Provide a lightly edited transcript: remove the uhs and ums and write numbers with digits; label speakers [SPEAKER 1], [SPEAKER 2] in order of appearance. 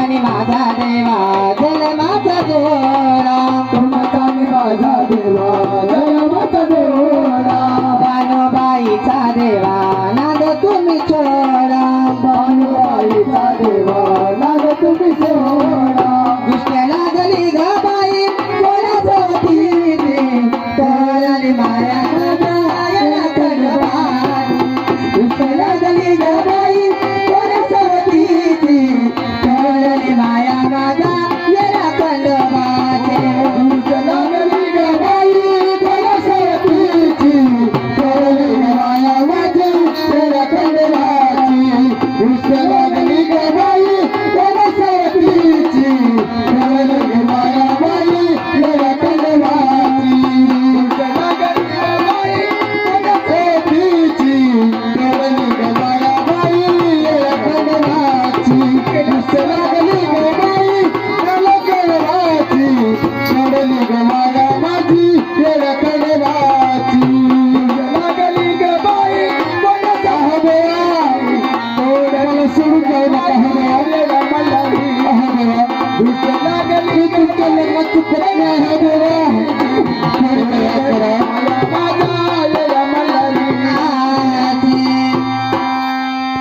[SPEAKER 1] आणि माझा देवा जन्माचा जोडा
[SPEAKER 2] तुमचा आणि माझा देवा जन्माचा जोडा
[SPEAKER 1] भानुबाईचा देवा नाद तुम्ही छोडा
[SPEAKER 2] भानुबाईचा देवा नाद तुम्ही सोडा
[SPEAKER 1] कृष्ण लागली ग बाई कोणासोबतीने तोळली माया माझ्या खंडवानी कृष्ण लागली ग बाई कोणासोबतीने तोळली माया माझा येला खंडवानी
[SPEAKER 2] लागली ग बाई कोणासोबतीची तोळली माया माझी तेरा खंडवाची कृष्ण लागली ग बाई कोणासोबतीची तोळली माया माझी तेरा खंडवाची कृष्ण लागली ग बाई कोणासोबतीची तोळली ग माया बाई तेरा खंडवाची कृष्ण लागली ग बाई तेरा खंडवाची सोडली ग माया माझी तेरा खंडवाची लागली ग बाई कोणाचा हवया तोडला सुरू केला हवया मल्हारी हवया दुष्ट लागली तुझ्या लग्नात चुकल्या हवया